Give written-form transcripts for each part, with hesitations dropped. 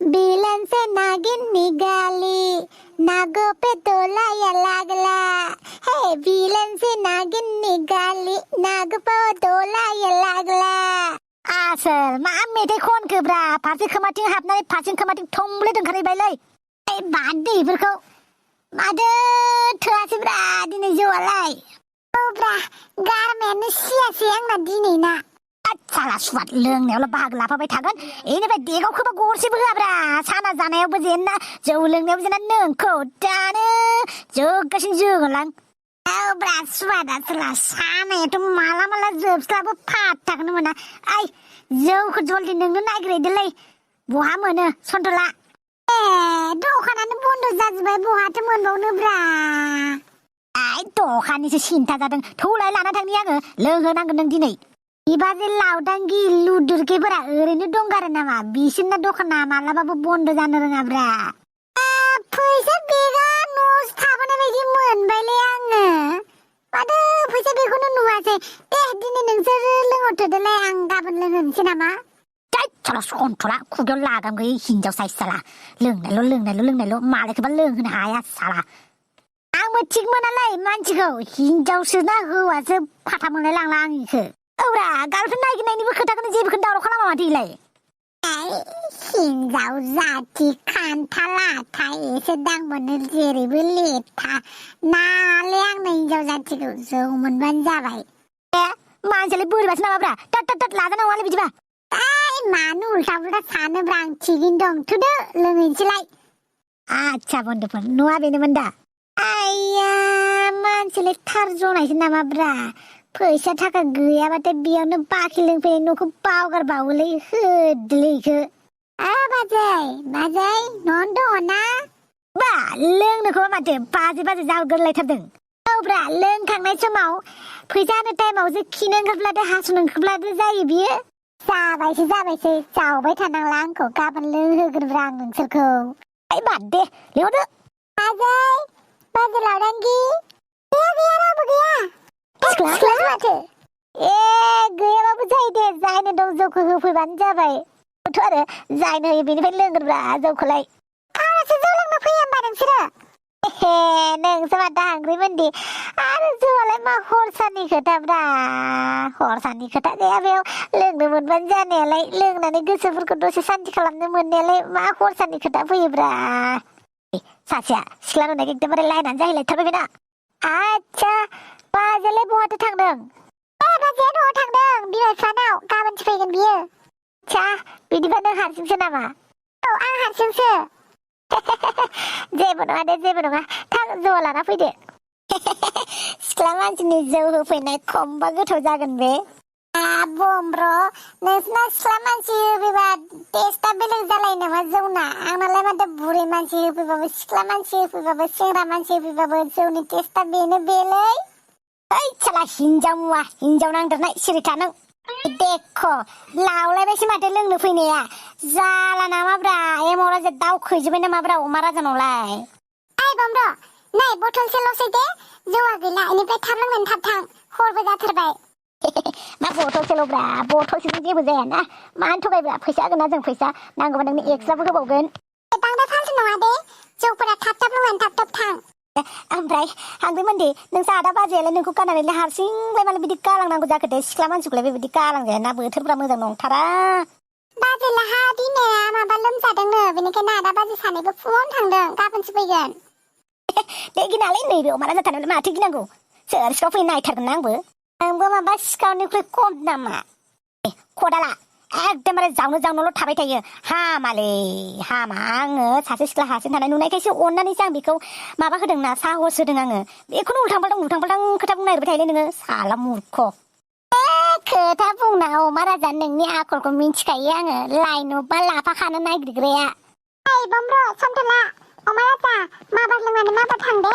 बिलांचे नागिन निघाली नागो पे तोलाया लागला हे बिलांचे नागिन निघाली नाग पे तोलाया लागला आसोल मा मेथाइ खनखोब्रा फारसे खोमाथिं हाबनानै फारसे खोमाथिं थंब्ले दोंखारहैबायलै ओइ बाद दे इफोरखौ मादो थोआसैब्रा दिनै जौआलाय औब्रा गारमायानो सियासै आंना दिनैना साला सुवाद लोंनायावल' बाहागो लाफाबाय थागोन इनिफ्राय देगाव खोबा गरसेबो होआब्रा साना जानायावबो जेनना जौ लोंनायावबो जेनना नोंखौ दानो जोगासिनो जोगोनलां औब्रा सुवादा सोला सानायाथ' माला माला जोबस्लाबो फात्ताखौनो मोना ओइ जौखौ जल्दि नोंनो नागिरहैदोलै बहा मोनो सन्थला ए दखानानो बन्द जाजोब्बाय बहाथो मोनबावनोब्रा आइ दखाननिसो सिन्था जादों थौलाय लाना थांनि आङो लोंहोनांगोन नों दिनै बिबाजै लावदांगि लुदुरखेफोरा ओरैनो दंगारो नामा बिसोरना दखाना मालाबाबो बन्द जानो रोङाब्रा फैसा बेगा न'आवसो थाबोनाय बायदि मोनबायलै आङो माथो फैसा बेखौनो नुवासै दे दिनै नोंसोर लोंहरथ'दोलाय आं गाबोन लोंहोनोसै नामा साला सन्थला खुगायाव लागाम गैयै हिनजाव साइस साला लोंनायल' मालायखौबा लोंहोनो हाया साला आंबो थिग मोनालै मानसिखौ हिनजावसोना हौवासो फाथा मोनलाय लांला आं इखो औब्रा गार्लफ्रेन्ड नागिरनायनिबो खोथाखौनो जेबोखौनो दावराव खालामा माथो इलाय हिनजाव जाथि खान्थाला थाइसे दांबानो जेरैबो लेथा नाले आंनो हिनजाव जाथिखौ जौ मोनबानो जाबाय मानसियालाय बोरैबासो नामाब्रा टाट लाजानाय नङालै बिदिबा मानो उल्था उल्था सानोब्रा आं थिगैनो दं थुदो लोंहैनोसैलाय आच्छा बन्दुफोर न'आ बेनोमोन दा आइया मानसियालाय थार जनायसो नामाब्रा फैसा थाखा गैयाबाथाय बेयावनो बाखि लोंफैनाय न'खौ बावगारबावोलै होदोलै इखो बाजै न'आवनो दङ ना बा लोंनोखौबा माथो बाजै जागोरलायथारदों औब्रा लोंखांनाय समाव फैसा होनो टाइमावसो खिनो ओंखारब्लादो हासुनो ओंखारब्लादो जायो बियो जाबायसै जावबाय थानांला आंखौ गाबोन लोंहोगोनब्रा आं नोंसोरखौ ओइ बाद दे लेवदो बाजै लावदांगि गैया रावबो गैया सिख्ला माथो गैयाबाबो जायो दे जायनो दं जौखौ होफैबानो जाबाय आरो जायनो होयो बेनिफ्राय लोंगोनब्रा जौखौलाय आरोसो जौ लोंनो फैयो होमबा नोंसोरो नोंसो माथो हांग्रिमोनदि आरो जौआलाय मा हरसानि खोथाब्रा हरसानि खोथा गैया बेयाव लोंनो मोनबानो जानायालाय लोंनानै गोसोफोरखौ दसे सान्ति खालामनो मोननायालाय मा हरसानि खोथा फैयोब्रा सासेया सिख्ला नुनाय एकदमबारे लायनानै जाहैलायथारबाय बेना आच्छा बाजैयालाय बहाथो थांदों बाजैया न'आव थांदों बिमा बिफानाव गाबोनसो फैगोन बियो आच्छा बिदिबा नों हारसिंसो नामा औ आं हारसिंसो जेबो नङा थां जौ लाना फैदो सिख्ला मानसिनि जौ होफैनाय खमबा गोथाव जागोन बे बमब्र नोंसिना सिख्ला मानसि होफैबा टेस्टआ बेलेग जालायो नामा जौना आंनालाय माथो बुरै मानसि होफैबाबो सिख्ला मानसि होफैबाबो सेंग्रा मानसि होफैबाबो जौनि टेस्टआ बेलै ओइ साला हिनजाव नांदेरनाय सिरि था नों देख लावलायबायसो माथो लोंनो फैनाया जाला नामाब्रा एमाव राजा दावखैजोब्बाय नामाब्रा अमा राजानावलाय ओइ बमब्र नै बथलसेल'सै दे जौआ गैला इनिफ्राय थाब लोंनानै थाब थां हरबो जाथारबाय मा बथलसेल'ब्रा बथलसेजों जेबो जायाना मानो थगायब्रा फैसा होगोन ना जों फैसा नांगौबा नोंनो एक्सट्राबो होबावगोन बांद्राय फालतु नङा दे जौफोरा थाब लोंनानै थाब थां ओमफ्राय हांग्रिमोनदि नोंसा आदा बाजैयालाय नोंखौ गारनानै हारसिंलाय मालाय बिदि गालांनांगौ जाखो दे सिख्ला मानसिखौलाय बेबायदि गालांजायाना बोथोरफ्रा मोजां नंथारा बाजैलाहा बिमाया माबा लोमजादोंनो बेनिखायनो आदा बाजै सानैबो फुङावनो थांदों गाबोनसो फैगोन दे गिनालै नैबे अमा राजा थानायावलाय माथो गिनांगौ सोर सिखाव फैनो नायथारगोन आंबो माबा सिखावनिख्रुइ खम नामा खदाला एकदमबारे जावनोल' थाबाय थायो हामा आङो सासे सिख्ला हारसिं थानाय नुनायखायसो अननानैसो आं बेखौ माबा होदोंना साहस होदों आङो बेखौनो उल्थां फाल्थां खोथा बुंनो नागिरबाय थायोलै नोङो साला मुर्ख खोथा बुंना अमा राजा नोंनि आखलखौ मिन्थिखायो आङो लायनोबा लाफा खानो नागिरग्राया ओइ बमब्र सन्थला अमा राजा माबार लोंनानै माबार थांदे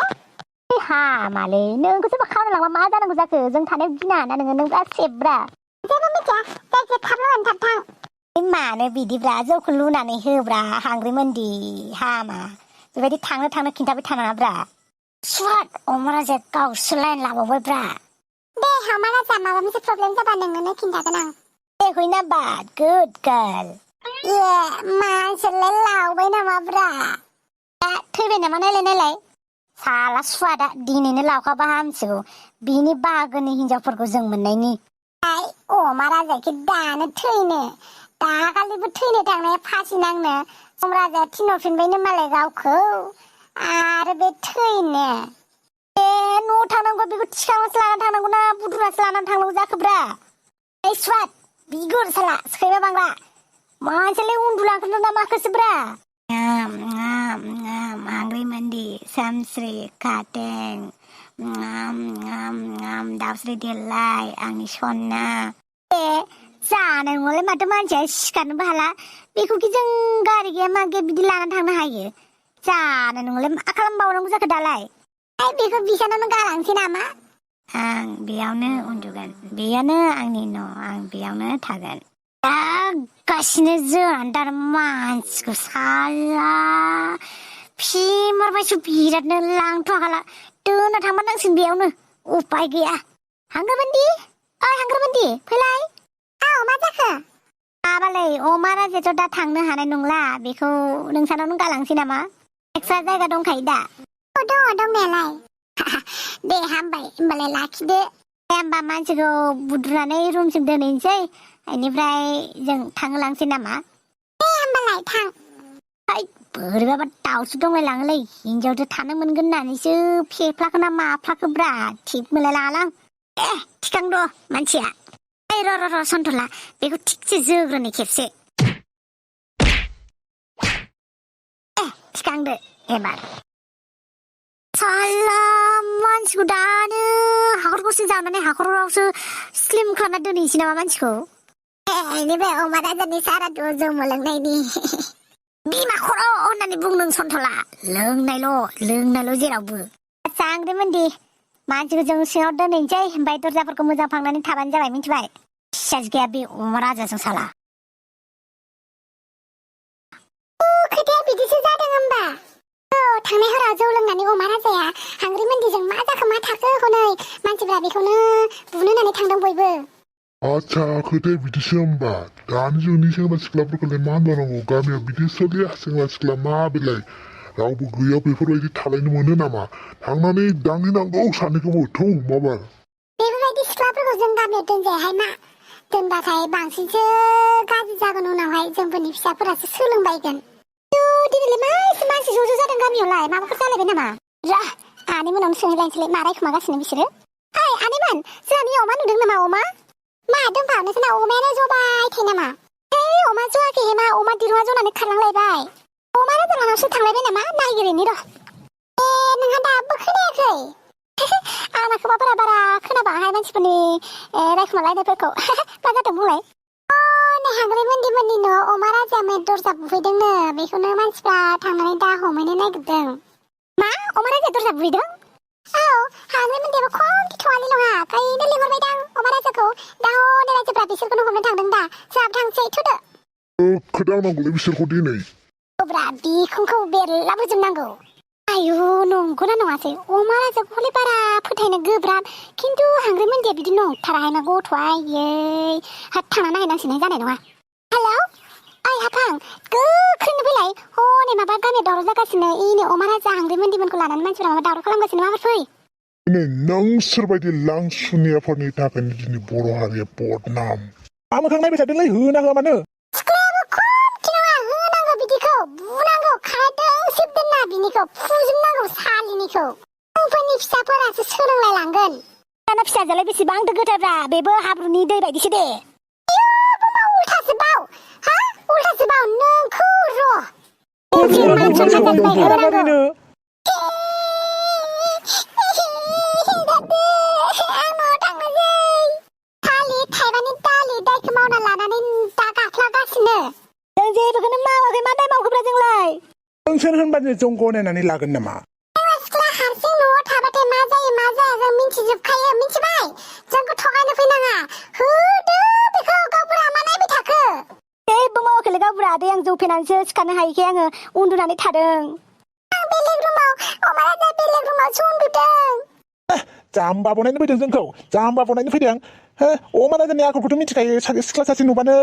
हामालै नोंखौसो खानो लांबा मा जानांगौ जाखो जों थानायाव गिना ना नों बिराद सेब्रा जेबो मिथिया जायखिया थाब लोंनानै थाब थां मानो बिदिब्रा जौखौ लुनानै होब्रा हांग्रिमोनदि हामा बेबायदि थांनो खिन्थाबाय थानाङाब्रा सुवाद अमा राजाया गावसो लाइन लाबावबायब्रा दे अमा राजा माबा मोनसे प्रब्लेम जाबा नोंनो खिन्थागोन आं दे हुइना बाद गुड गार्ल मानसियालाय थैबावबाय नामाब्रा थैबाय नामा नायलाय साला सुवादा दिनैनो लावखाबा हामसिगौ बिनि बाहागोनि हिनजावफोरखौ जों मोननायनि अमा राजाखि दानो थैनो दाखालिबो थैनो थांनाया फासि नांनो सम राजाया थिनहरफिनबायनो मालाय गावखौ आरो बे थैनो न'आव थांनांगौ बेखौ थिखांनासो लानानै थांनांगौ ना बुद्रुनासो लानानै थांनांगौ जाखोब्रा सुवाद बिगुर साला सैमा बांग्रा मानसियालाय उन्दुलांखोना ना माखोसोब्रा hungry mandi samsri kateng दाउस्रि देलाय आंनि सना जानाय नङालाय माथो मानसिया सिखारनोबो हाला बेखौखि जों गारि गैया मा गैया बिदि लानानै थांनो हायो जानाय नङालाय मा खालामबावनांगौ जाखो दालाय बेखौ बिसानावनो गालांसै नामा आं बेयावनो उन्दुगोन बेयानो आंनि न' आं बेयावनो थागोन गासिनो जोंदार मानसिखौ साला फिमरबायसो बिरादनो लांथ'हाला दोना थांबा नांसिगोन बेयावनो उपाय गैया हांग्राबान्दि ओइ हांग्राबान्दि फैलाय मा जाखो माबालै अमा राजायाथ' दा थांनो हानाय नंला बेखौ नोंसानावनो गालांसै नामा एक्सट्रा जायगा दंखायो दा दङ दंनायालाय दे हामबाय होमबालाय लाखिदो दे होमबा मानसिखौ बुद्रुनानै रुमसिम दोनहैनोसै बेनिफ्राय जों थांहोलांसै नामा दे होमबालाय थां बोरैबाबा दाउसो दंलाय लाङोलै हिनजावजों थानो मोनगोन होननानैसो फेफ्लाखो ना माफ्लाखोब्रा थिग मोनलाय लाङालां थिखांद' मानसिया र' सन्थला बेखौ थिगसे जोग्रोनो खेबसे थिखांदो एबार साला मानसिखौ दानो हाखरखौसो जानानै हाखरावसो स्लिम खालामना दोनहैसै नामा मानसिखौ बेनिफ्राय अमा राजानि सारादु जौ मोलोंनायनि बिमा खर' होननानै बुंदों सन्थला लोंनायल' जेरावबो सांग्रिमोनदि मानसिखौ जों सिङाव दोनहैनोसै ओमफ्राय दरजाफोरखौ मोजां फांनानै थाबानो जाबाय मिथिबाय फिसाज गैया बे अमा राजाजों साला खोथाया बिदिसो जादों होमबा थांनाय हराव जौ लोंनानै अमा राजाया हांग्रिमोनदिजों मा जाखो मा थाखो हनै मानसिफ्रा बेखौनो बुनो होननानै थांदों बयबो आच्छा खोथाया बिदिसो होमबा दानि जुगनि सेंग्रा सिख्लाफोरखौलाय मा होनबावनांगौ गामियाव बिदि सोलिया सेंग्रा सिख्ला मा बेलाय रावबो गैया बेफोरबायदि थालायनो मोनो नामा थांनानै दांहैनांगौ सानैखौबो थौ माबार बेफोरबायदि सिख्लाफोरखौ जों गामियाव दोनजायाहाय मा दोनबाथाय बांसिनसो गाज्रि जागोन उनावहाय जोंफोरनि फिसाफोरासो सोलोंबायगोन दिनैलाय मा एसे मानसि ज' जादों गामियावलाय माबाफोर जालायबाय नामा आनै मोनावनो सोंहैलायनोसैलाय मा रायखुमागासिनो बिसोरो आनैमोन जोंहानि अमा नुदों नामा अमा मा दोनफा नोंसोरना अमायानो जबाय थायो नामा अमा जवाखै मा अमा दिरुङा जनानै खारलांलायबाय अमा राजालानावसो थांलायबाय नामा नायगिरैनि र' नोंहा दाबो खोनायाखै आंना खोमाफोरा बारा खोनाबाङाहाय मानसिफोरनि रायखुमालायनायफोरखौ मा जादों बुंलाय हांग्रिमोनदिमोननि न' अमा राजाया मैया दरजा बुफैदोंनो बेखौनो मानसिफ्रा थांनानै दा हमहैनो नागिरदों मा अमा राजाया दरजा बुफैदों हांग्रिमोनदियाबो खम गिथावालि नङा गायनो लिंहरबायदां अमा राजाखौ दा हनै राजाफ्रा बिसोरखौनो हमनो थांदों दा जोंहाबो थांसै थुदो खोदांनांगौलै बिसोरखौ दिनै ब्रा बिखुंखौ बेरलाबोजोबनांगौ आयु नंगौना नङासै अमा राजाखौ हले बारा फोथायनो गोब्राब खिन्थु हांग्रिमोनदिया बिदि नंथाराहाय मा गथ'आ आयै थांना नायहैनांसिगोन जानाय नङा हेलौ ओइ हाफां गोख्रैनो फैलाय हनै माबा गामियाव दावराव जागासिनो इनो अमा राजा हांग्रिमोनदिमोनखौ लानानै मानसिफोरा माबा दावराव खालामगासिनो माबार फै दिनै नोंसोरबायदि लांसुनियाफोरनि थाखायनो दिनै बर' हारिया बदनाम मोखां नायबाय थादोंलै होना होआ मानो सिख्लायाबो खमथि नङा होनांगौ बिदिखौ बुनांगौ खारदों सिबदोंना बिनिखौ फुजोबनांगौ सालिनिखौ जोंफोरनि फिसाफोरासो सोलोंलाय लांगोन दाना फिसाजोलाय बेसेबां गोथारब्रा बेबो हाब्रुनि दै बायदिसो दे उल्थासो बाव नोंखौ र' नोंसोर होनबानो जों गनायनानै लागोन नामा सिख्ला हारसिं न'आव थाबाथाय मा जायो मा जाया जों मिन्थिजोबखायो मिन्थिबाय जोंखौ थगायनो फैनाङा होदो बेखौ गावबुरा मा नायबाय थाखो जेबो मावाखैलै गावबुरा दै आं जौ फेनानैसो सिखारनो हायैखाय आङो उन्दुनानै थादों आं बेलेग रुमाव अमा राजा बेलेग रुमावसो उन्दुदों जाम्बा बनायनो फैदों जोंखौ जाम्बा बनायनो फैदों हो अमा राजानि आखलखौथ' मिथिखायो सिख्ला सासे नुबानो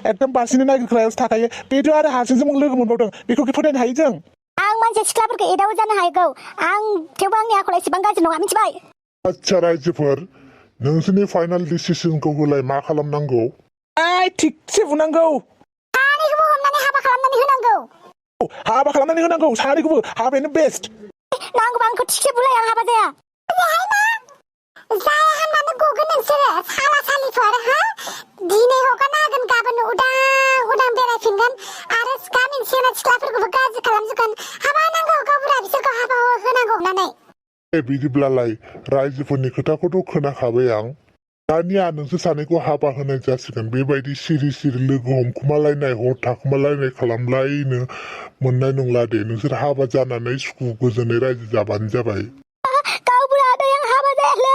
एकदम बासिनो नागिरग्रायावसो थाखायो बेथ' आरो हारसिंजों लोगो मोनबावदों बेखौ फोथायनो हायो जों आं मानसि सिख्लाफोरखौ एदाव जानो हागौ आं थेवबो आंनि आखला एसेबां गाज्रि नङा मिथिबाय आच्छा रायजोफोर नोंसोरनि फाइनाल डिसिसनखौ होलाय मा खालामनांगौ थिगसे बुनांगौ सानैखौबो हमनानै हाबा खालामनानै होनांगौ हाबा खालामनानै होनांगौ सानैखौबो हाबायानो बेस्ट नांगौबा आंखौ थिगसे बुलाय आं हाबा जाया जाया होनबानो गगोन नोंसोरो साला सालिफोर हो दिनै हगारना होगोन गाबोन उदां बेरायफिनगोन आरो गामिनि सेंग्रा सिख्लाफोरखौबो गाज्रि खालामजोबगोन हाबा होनांगौ गावबुरा बिसोरखौ हाबा होनांगौ होननानै बिदिब्लालाय रायजोफोरनि खोथाखौथ' खोनाखाबाय आं दानिया नोंसोर सानैखौ हाबा होनाय जासिगोन बेबायदि सिरि सिरि लोगो हमखुमालायनाय हर थाखुमालायनाय खालामलायनो मोननाय नंला दे नोंसोर हाबा जानानै सुखु गोजोनै रायजो जाबानो जाबाय गावबुरा आदै आं हाबा जायालै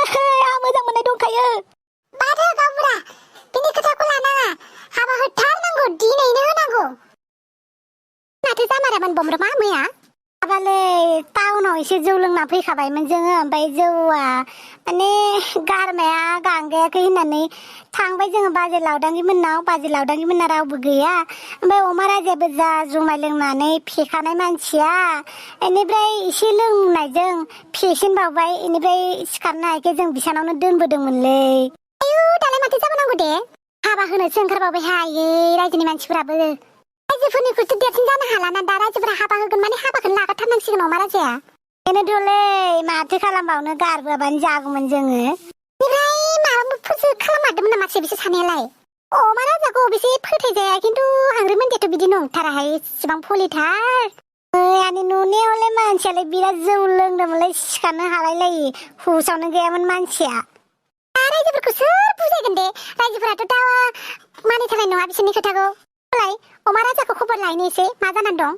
आं मोजां मोननाय दंखायो बादो गावबुरा बिनि खोथाखौ लानाङा हाबा होथारनांगौ दिनैनो होनांगौ माथो जामारामोन बमब्रमा मैया माबालै टाउनाव एसे जौ लोंना फैखाबायमोन जोङो ओमफ्राय जौआ माने गारमाया गांगायाखै होननानै थांबाय जोङो बाजै लावदांगिमोनना रावबो गैया ओमफ्राय अमा राजायाबो जा जुमाय लोंनानै फेखानाय मानसिया बेनिफ्राय एसे लोंनायजों फेसिनबावबाय बेनिफ्राय सिखारनो हायैखाय जों बिसानावनो दोनबोदोंमोनलै आयु दालाय माथो जाबावनांगौ दे हाबा होनोसो ओंखारबावबाय हायो रायजोनि मानसिफोराबो रायजोफोरनिख्रुइथ' देरसिन जानो हालाना दा रायजोफोरा हाबा होगोन माने हाबाखौनो लागारथारनांसिगोन अमा राजाया बेनोथ'लै माथो खालामबावनो गारबोआबानो जागौमोन जोङो ओमफ्राय माबाफोरसो खालामहादोंमोन नामा बिसोर सानैयालाय अमा राजाखौ बेसे फोथायजाया खिन्थु हांग्रि मोनदियाथ' बिदि नंथाराहाय इसेबां फलिथार मैयानि नुनायावलाय मानसियालाय बिराद जौ लोंदोंमोनलाय सिखारनो हालायलायि हुसावनो गैयामोन मानसिया रायजोफोरखौ सोर बुजायगोन दे रायजोफोराथ' दा मानिथारनाय नङा बिसोरनि खोथाखौ अमा राजाखौ खबर लायनो एसे मा जानानै दं